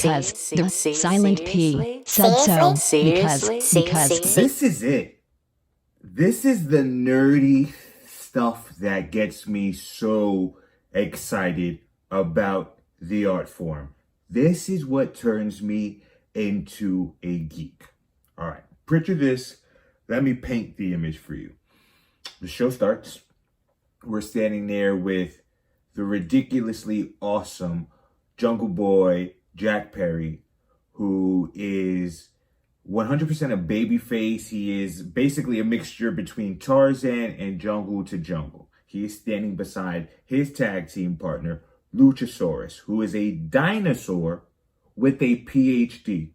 because the silent P said so. Because This is it. This is the nerdy stuff that gets me so excited about the art form. This is what turns me into a geek. All right, picture this. Let me paint the image for you. The show starts. We're standing there with the ridiculously awesome Jungle Boy Jack Perry, who is 100% a babyface. He is basically a mixture between Tarzan and Jungle to Jungle. He is standing beside his tag team partner, Luchasaurus, who is a dinosaur with a PhD,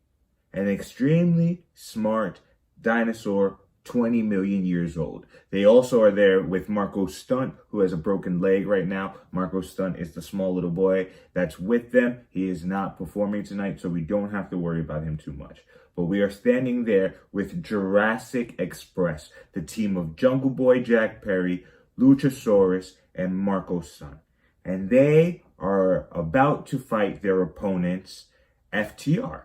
an extremely smart dinosaur, 20 million years old. They also are there with Marco Stunt, who has a broken leg right now. Marco Stunt is the small little boy that's with them. He is not performing tonight, so we don't have to worry about him too much. But we are standing there with Jurassic Express, the team of Jungle Boy Jack Perry, Luchasaurus, and Marco Stunt. And they are about to fight their opponents, FTR.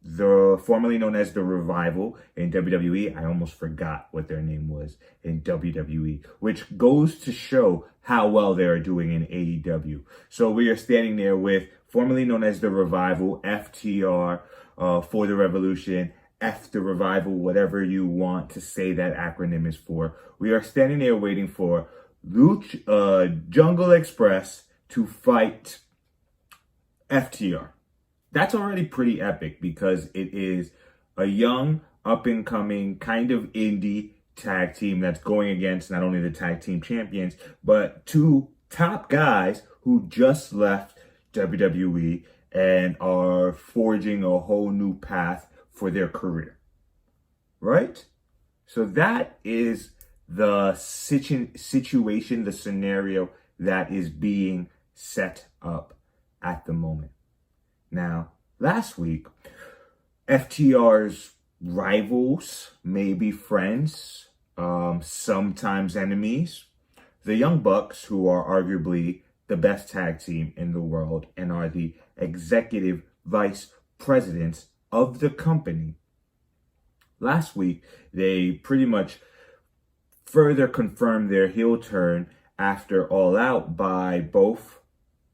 Formerly known as the Revival in WWE. I almost forgot what their name was in WWE, which goes to show how well they are doing in AEW. So we are standing there with formerly known as the Revival, FTR, for the Revolution, F the Revival, whatever you want to say that acronym is for. We are standing there waiting for Jungle Express to fight FTR. That's already pretty epic because it is a young, up-and-coming, kind of indie tag team that's going against not only the tag team champions, but two top guys who just left WWE and are forging a whole new path for their career. Right? So that is the situation, the scenario that is being set up at the moment. Now, last week, FTR's rivals, maybe friends, sometimes enemies, the Young Bucks, who are arguably the best tag team in the world and are the executive vice presidents of the company. Last week, they pretty much further confirmed their heel turn after All Out by both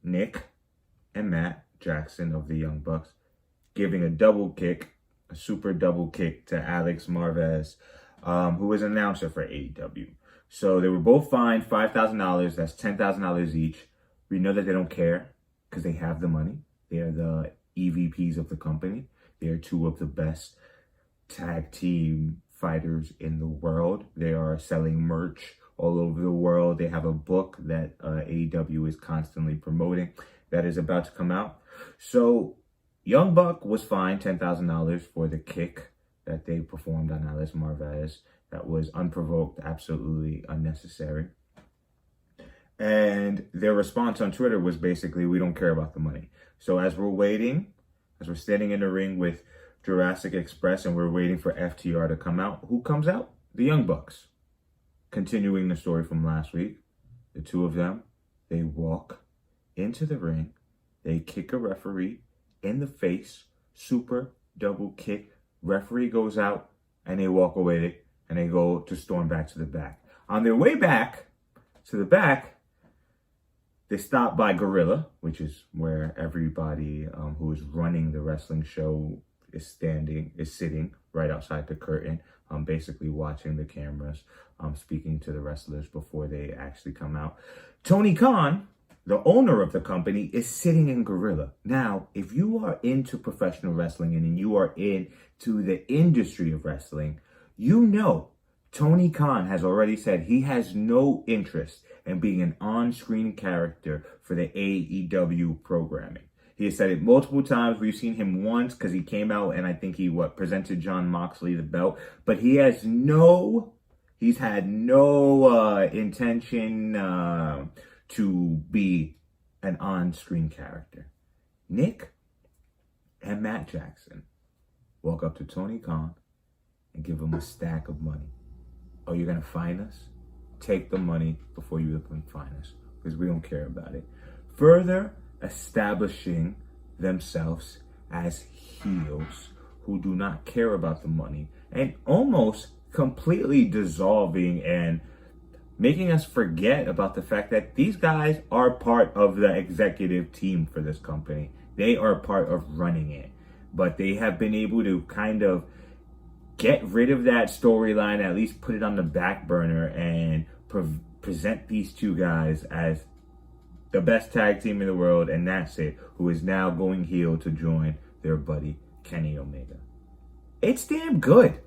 Nick and Matt Jackson of the Young Bucks, giving a double kick, a super double kick to Alex Marvez, who was an announcer for AEW. So they were both fined $5,000. That's $10,000 each. We know that they don't care because they have the money. They are the EVPs of the company. They are two of the best tag team fighters in the world. They are selling merch all over the world. They have a book that AEW is constantly promoting that is about to come out. So Young Buck was fined $10,000 for the kick that they performed on Alex Marvez. That was unprovoked, absolutely unnecessary. And their response on Twitter was basically, we don't care about the money. So as we're waiting, as we're standing in the ring with Jurassic Express and we're waiting for FTR to come out, who comes out? The Young Bucks. Continuing the story from last week, the two of them, they walk into the ring. They kick a referee in the face, super double kick. Referee goes out and they walk away and they go to storm back to the back. On their way back to the back, they stop by Gorilla, which is where everybody who is running the wrestling show is sitting right outside the curtain, basically watching the cameras, speaking to the wrestlers before they actually come out. Tony Khan, the owner of the company, is sitting in Gorilla. Now, if you are into professional wrestling and you are into the industry of wrestling, you know Tony Khan has already said he has no interest in being an on-screen character for the AEW programming. He has said it multiple times. We've seen him once because he came out and I think he presented Jon Moxley the belt. But he's had no intention to be an on-screen character. Nick and Matt Jackson walk up to Tony Khan and give him a stack of money. Oh, you're going to fine us? Take the money before you even fine us, because we don't care about it. Further establishing themselves as heels who do not care about the money, and almost completely dissolving and making us forget about the fact that these guys are part of the executive team for this company. They are part of running it. But they have been able to kind of get rid of that storyline, at least put it on the back burner, and present these two guys as the best tag team in the world, and that's it, who is now going heel to join their buddy Kenny Omega. It's damn good.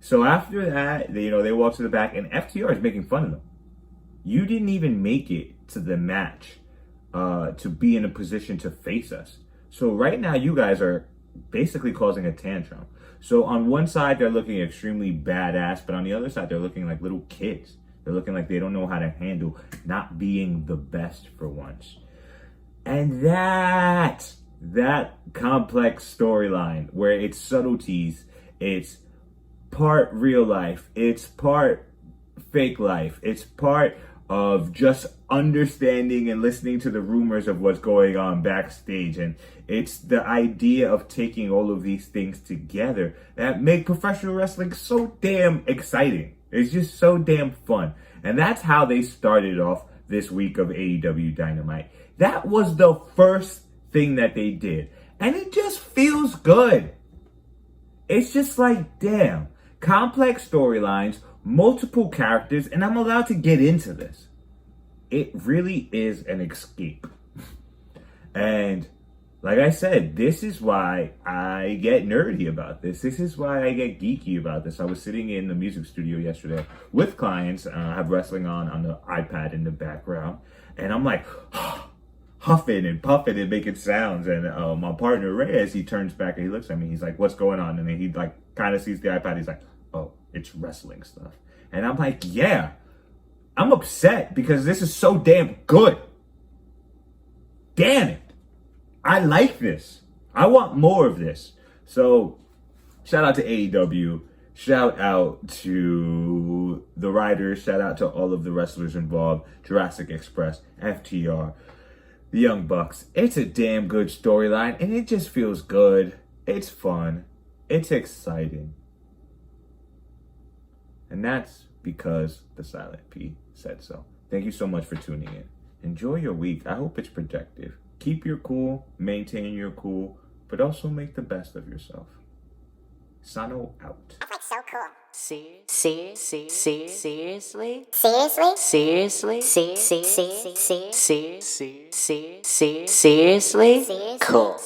So after that, they walk to the back, and FTR is making fun of them. You didn't even make it to the match to be in a position to face us. So right now, you guys are basically causing a tantrum. So on one side, they're looking extremely badass, but on the other side, they're looking like little kids. They're looking like they don't know how to handle not being the best for once. And that complex storyline where it's subtleties, it's part real life, it's part fake life, it's part of just understanding and listening to the rumors of what's going on backstage. And it's the idea of taking all of these things together that make professional wrestling so damn exciting. It's just so damn fun. And that's how they started off this week of AEW Dynamite. That was the first thing that they did. And it just feels good. It's just like, damn, complex storylines, multiple characters, and I'm allowed to get into this. It really is an escape. And like I said, this is why I get nerdy about this. This is why I get geeky about this. I was sitting in the music studio yesterday with clients. I have wrestling on the iPad in the background. And I'm like, huffing and puffing and making sounds. And my partner, Ray, as he turns back and he looks at me, he's like, what's going on? And then he kind of sees the iPad. He's like, oh, it's wrestling stuff. And I'm like, yeah, I'm upset because this is so damn good. Damn it. I like this. I want more of this. So shout out to AEW. Shout out to the writers. Shout out to all of the wrestlers involved. Jurassic Express, FTR, the Young Bucks. It's a damn good storyline and it just feels good. It's fun. It's exciting. And that's because the Silent P said so. Thank you so much for tuning in. Enjoy your week. I hope it's productive. Keep your cool, maintain your cool, but also make the best of yourself. Sano out. That's like so cool. Seriously? Cool.